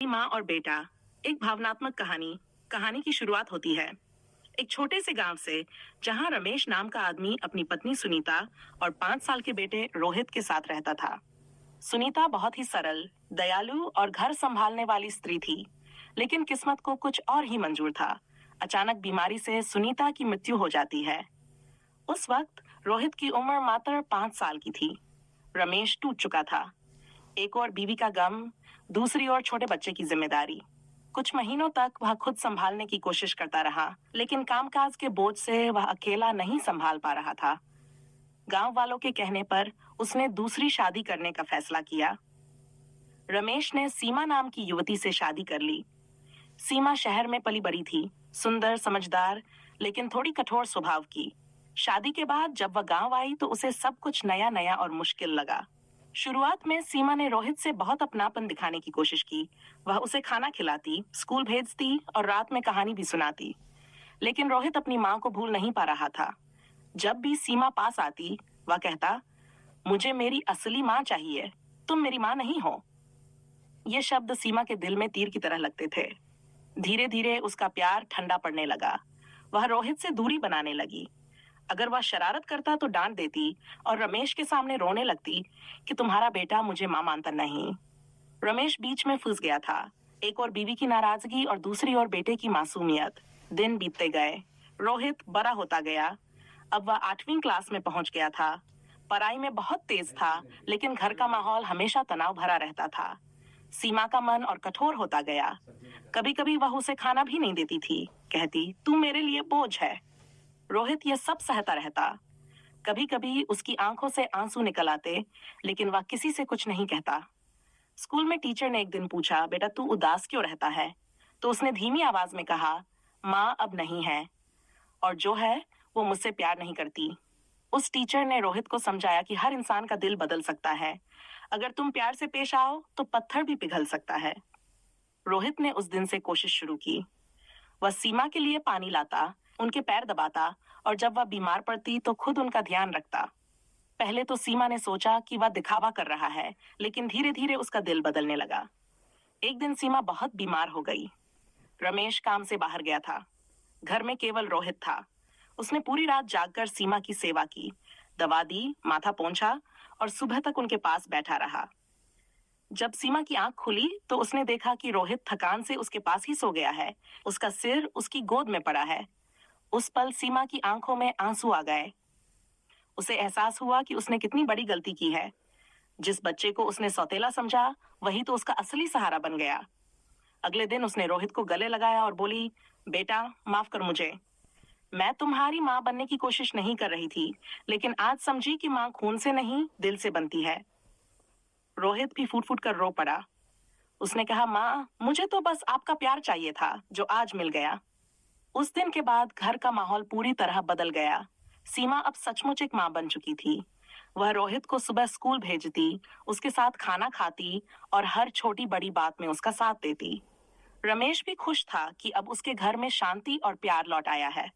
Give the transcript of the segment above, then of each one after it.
माँ और बेटा, एक भावनात्मक कहानी। कहानी की शुरुआत होती है एक छोटे से गांव से, जहां रमेश नाम का आदमी अपनी पत्नी सुनीता और 5 साल के बेटे रोहित के साथ रहता था। सुनीता बहुत ही सरल, दयालु और घर संभालने वाली स्त्री थी, लेकिन किस्मत को कुछ और ही मंजूर था। अचानक बीमारी से सुनीता की मृत्यु हो जाती है। उस वक्त रोहित की उम्र मात्र 5 साल की थी। रमेश टूट चुका था। एक और बीवी का गम, दूसरी ओर छोटे बच्चे की जिम्मेदारी। कुछ महीनों तक वह खुद संभालने की कोशिश करता रहा, लेकिन कामकाज के बोझ से वह अकेला नहीं संभाल पा रहा था। गांव वालों के कहने पर उसने दूसरी शादी करने का फैसला किया। रमेश ने सीमा नाम की युवती से शादी कर ली। सीमा शहर में पली बड़ी थी, सुंदर, समझदार, लेकिन थोड़ी कठोर स्वभाव की। शादी के बाद जब वह गांव आई तो उसे सब कुछ नया नया और मुश्किल लगा। शुरुआत में सीमा ने रोहित से बहुत अपनापन दिखाने की कोशिश की। वह उसे खाना खिलाती, स्कूल भेजती और रात में कहानी भी सुनाती। लेकिन रोहित अपनी माँ को भूल नहीं पा रहा था। जब भी सीमा पास आती, वह कहता, मुझे मेरी असली माँ चाहिए, तुम मेरी माँ नहीं हो। ये शब्द सीमा के दिल में तीर की तरह लगते थे। धीरे धीरे उसका प्यार ठंडा पड़ने लगा। वह रोहित से दूरी बनाने लगी। अगर वह शरारत करता तो डांट देती और रमेश के सामने रोने लगती कि तुम्हारा बेटा मुझे मां मानता नहीं। रमेश बीच में फंस गया था। एक और बीवी की नाराजगी और दूसरी ओर बेटे की मासूमियत। दिन बीतते गए। रोहित बड़ा होता गया। अब वह 8वीं क्लास में पहुंच गया था। पढ़ाई में बहुत तेज था, लेकिन घर का माहौल हमेशा तनाव भरा रहता था। सीमा का मन और कठोर होता गया। कभी कभी वह उसे खाना भी नहीं देती थी, कहती, तू मेरे लिए बोझ है। रोहित यह सब सहता रहता। कभी कभी उसकी आंखों से आंसू निकल आते, लेकिन वह किसी से कुछ नहीं कहता। स्कूल में टीचर ने एक दिन पूछा, बेटा तू उदास क्यों रहता है? तो उसने धीमी आवाज में कहा, माँ अब नहीं है, और जो है वो मुझसे प्यार नहीं करती। उस टीचर ने रोहित को समझाया कि हर इंसान का दिल बदल सकता है। अगर तुम प्यार से पेश आओ तो पत्थर भी पिघल सकता है। रोहित ने उस दिन से कोशिश शुरू की। वह सीमा के लिए पानी लाता, उनके पैर दबाता, और जब वह बीमार पड़ती तो खुद उनका ध्यान रखता। पहले तो सीमा ने सोचा कि वह दिखावा कर रहा है, लेकिन धीरे धीरे उसका दिल बदलने लगा। एक दिन सीमा बहुत बीमार हो गई। रमेश काम से बाहर गया था। घर में केवल रोहित था। उसने पूरी रात जागकर सीमा की सेवा की, दवा दी, माथा पोंछा और सुबह तक उनके पास बैठा रहा। जब सीमा की आंख खुली तो उसने देखा कि रोहित थकान से उसके पास ही सो गया है। उसका सिर उसकी गोद में पड़ा है। उस पल सीमा की आंखों में आंसू आ गए। उसे एहसास हुआ कि उसने कितनी बड़ी गलती की है। जिस बच्चे को उसने सौतेला समझा, वही तो उसका असली सहारा बन गया। अगले दिन उसने रोहित को गले लगाया और बोली, बेटा माफ कर मुझे। मैं तुम्हारी माँ बनने की कोशिश नहीं कर रही थी, लेकिन आज समझी कि माँ खून से नहीं, दिल से बनती है। रोहित भी फूट फूट कर रो पड़ा। उसने कहा, माँ मुझे तो बस आपका प्यार चाहिए था, जो आज मिल गया। उस दिन के बाद घर का माहौल पूरी तरह बदल गया। सीमा अब सचमुच एक मां बन चुकी थी। वह रोहित को सुबह स्कूल भेजती, उसके साथ खाना खाती और हर छोटी बड़ी बात में उसका साथ देती। रमेश भी खुश था कि अब उसके घर में शांति और प्यार लौट आया है।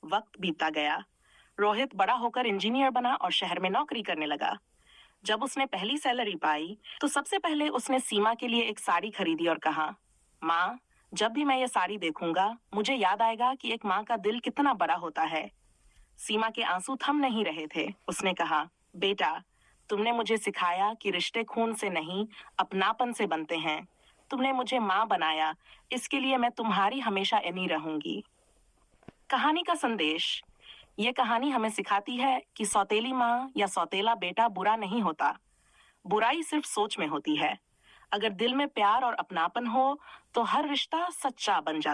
वक्त बीतता गया। रोहित बड़ा होकर इंजीनियर बना और शहर में नौकरी करने लगा। जब उसने पहली सैलरी पाई तो सबसे पहले उसने सीमा के लिए एक साड़ी खरीदी और कहा, माँ जब भी मैं ये साड़ी देखूंगा मुझे याद आएगा कि एक माँ का दिल कितना बड़ा होता है। सीमा के आंसू थम नहीं रहे थे। उसने कहा, बेटा तुमने मुझे सिखाया कि रिश्ते खून से नहीं, अपनापन से बनते हैं। तुमने मुझे माँ बनाया, इसके लिए मैं तुम्हारी हमेशा ऋणी रहूंगी। कहानी का संदेश। ये कहानी हमें सिखाती है कि सौतेली माँ या सौतेला बेटा बुरा नहीं होता। बुराई सिर्फ सोच में होती है। अगर दिल में प्यार और अपनापन हो तो हर रिश्ता सच्चा बन जाता है।